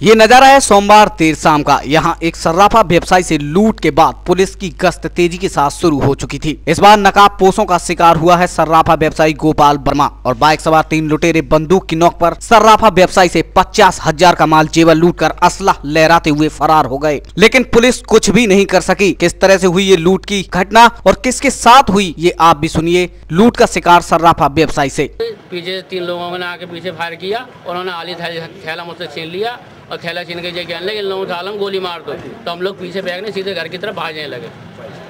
ये नजारा है सोमवार देर शाम का। यहाँ एक सर्राफा व्यवसायी से लूट के बाद पुलिस की गश्त तेजी के साथ शुरू हो चुकी थी। इस बार नकाबपोशों का शिकार हुआ है सर्राफा व्यवसायी गोपाल वर्मा और बाइक सवार 3 लुटेरे बंदूक की नोक पर सर्राफा व्यवसायी से 50,000 का माल जेवर लूटकर असला लहराते हुए फरार हो गए। लेकिन पुलिस कुछ भी नहीं कर सकी। किस तरह से हुई ये लूट की घटना और किसके साथ हुई, ये आप भी सुनिए लूट का शिकार सर्राफा व्यवसायी से। पीछे 3 लोगों ने आके पीछे फायर किया और उन्होंने आली थैला मुझसे छीन लिया और थैला छीन के कहने लगे इन लोगों को उठा गोली मार दो। तो हम लोग पीछे बैगने सीधे घर की तरफ भागने लगे।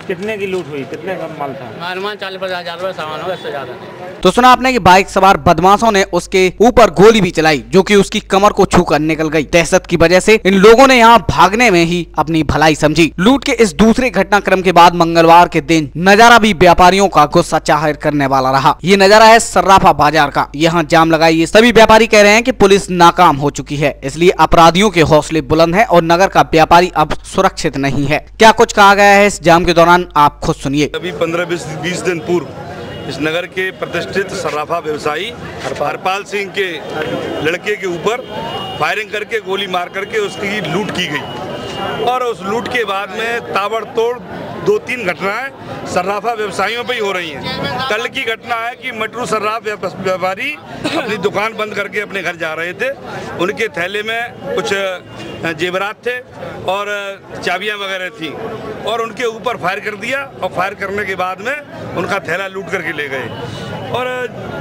कितने की लूट हुई, कितने का माल था? अनुमान 40-50 रुपये सामान होगा, इससे ज्यादा नहीं। तो सुना आपने कि बाइक सवार बदमाशों ने उसके ऊपर गोली भी चलाई जो कि उसकी कमर को छूकर निकल गई। दहशत की वजह से इन लोगों ने यहाँ भागने में ही अपनी भलाई समझी। लूट के इस दूसरे घटनाक्रम के बाद मंगलवार के दिन नजारा भी व्यापारियों का गुस्सा जाहिर करने वाला रहा। ये नजारा है सर्राफा बाजार का। यहाँ जाम लगाई सभी व्यापारी कह रहे हैं कि पुलिस नाकाम हो चुकी है, इसलिए अपराधियों के हौसले बुलंद है और नगर का व्यापारी अब सुरक्षित नहीं है। क्या कुछ कहा गया है इस जाम के दौरान आप खुद सुनिए। अभी 15-20 दिन पूर्व इस नगर के प्रतिष्ठित सर्राफा व्यवसायी हरपाल सिंह के लड़के के ऊपर फायरिंग करके गोली मार करके उसकी लूट की गई और उस लूट के बाद में ताबड़तोड़ 2-3 घटनाएं सर्राफा व्यवसायियों पे ही हो रही हैं। कल की घटना है कि मटरू सर्राफ व्यापारी अपनी दुकान बंद करके अपने घर जा रहे थे। उनके थैले में कुछ जेवरात थे और चाबियां वगैरह थी और उनके ऊपर फायर कर दिया और फायर करने के बाद में उनका थैला लूट करके ले गए। और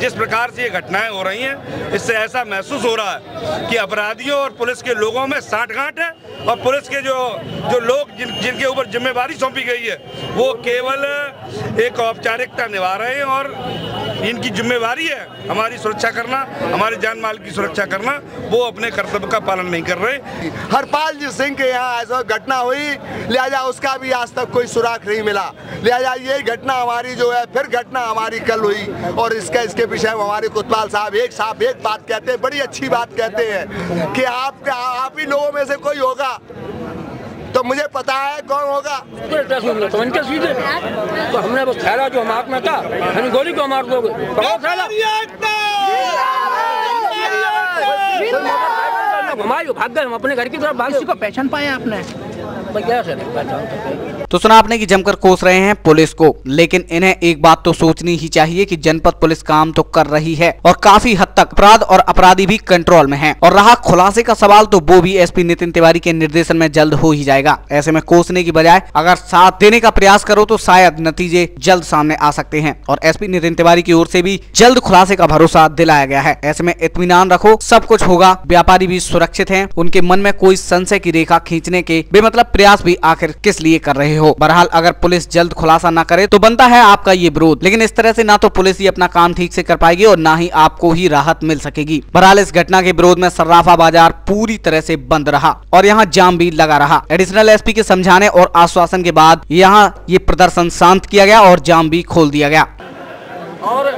जिस प्रकार से ये घटनाएं हो रही हैं, इससे ऐसा महसूस हो रहा है कि अपराधियों और पुलिस के लोगों में साठगांठ है और पुलिस के जो लोग जिनके ऊपर जिम्मेदारी सौंपी गई है वो केवल एक औपचारिकता निभा रहे हैं और इनकी जिम्मेदारी है हमारी सुरक्षा करना, हमारे जान माल की सुरक्षा करना, वो अपने कर्तव्य का पालन नहीं कर रहे। हरपाल जी सिंह के यहाँ ऐसा घटना हुई, लिहाजा उसका भी आज तक कोई सुराग नहीं मिला। लिहाजा ये घटना हमारी जो है फिर घटना हमारी कल हुई और इसके पीछे हमारे कोतवाल साहब एक बात कहते हैं, बड़ी अच्छी बात कहते हैं कि आप ही लोगों में से कोई होगा तो मुझे पता है कौन होगा। तो इनके सीधे तो हमने वो थैला जो हमारे में था हमें गोली को मार दोगे हमारे भाग गए, हम अपने घर की तरफ भाग। किसी को पहचान पाया आपने? तो सुना आपने कि जमकर कोस रहे हैं पुलिस को, लेकिन इन्हें एक बात तो सोचनी ही चाहिए कि जनपद पुलिस काम तो कर रही है और काफी हद तक अपराध और अपराधी भी कंट्रोल में हैं। और रहा खुलासे का सवाल तो वो भी एसपी नितिन तिवारी के निर्देशन में जल्द हो ही जाएगा। ऐसे में कोसने की बजाय अगर साथ देने का प्रयास करो तो शायद नतीजे जल्द सामने आ सकते हैं और एसपी नितिन तिवारी की ओर से भी जल्द खुलासे का भरोसा दिलाया गया है। ऐसे में इत्मीनान रखो, सब कुछ होगा। व्यापारी भी सुरक्षित हैं, उनके मन में कोई संशय की रेखा खींचने के बेमतलब प्रयास भी आखिर किस लिए कर रहे हो। बहरहाल अगर पुलिस जल्द खुलासा ना करे तो बनता है आपका ये विरोध, लेकिन इस तरह से ना तो पुलिस ही अपना काम ठीक से कर पाएगी और ना ही आपको ही राहत मिल सकेगी। बहरहाल इस घटना के विरोध में सर्राफा बाजार पूरी तरह से बंद रहा और यहाँ जाम भी लगा रहा। एडिशनल एसपी के समझाने और आश्वासन के बाद यहाँ ये प्रदर्शन शांत किया गया और जाम भी खोल दिया गया। और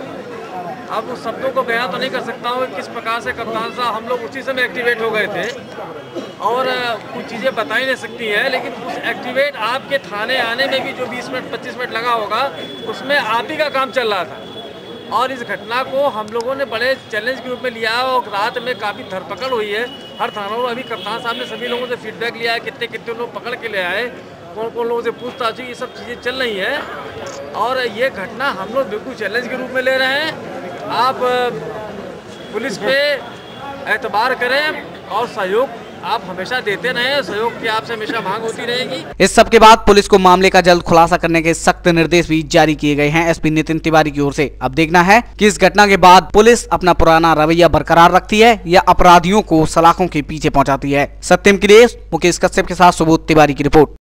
अब उस शब्दों को बयान तो नहीं कर सकता हूँ किस प्रकार से कप्तान साहब हम लोग उसी समय एक्टिवेट हो गए थे और कुछ चीज़ें बता ही नहीं सकती हैं, लेकिन उस एक्टिवेट आपके थाने आने में भी जो 20 मिनट 25 मिनट लगा होगा उसमें आप ही का काम चल रहा था। और इस घटना को हम लोगों ने बड़े चैलेंज के रूप में लिया और रात में काफ़ी धरपकड़ हुई है हर थानों में। अभी कप्तान साहब ने सभी लोगों से फीडबैक लिया है, कितने लोग पकड़ के ले आए, कौन कौन लोगों से पूछताछ हुई, ये सब चीज़ें चल रही हैं और ये घटना हम लोग बिल्कुल चैलेंज के रूप में ले रहे हैं। आप पुलिस पे एतबार करें और सहयोग आप हमेशा देते रहें, सहयोग की आपसे हमेशा मांग होती रहेगी। इस सब के बाद पुलिस को मामले का जल्द खुलासा करने के सख्त निर्देश भी जारी किए गए हैं एसपी नितिन तिवारी की ओर से। अब देखना है कि इस घटना के बाद पुलिस अपना पुराना रवैया बरकरार रखती है या अपराधियों को सलाखों के पीछे पहुंचाती है। सत्यम के लिए मुकेश कश्यप के साथ सुबोध तिवारी की रिपोर्ट।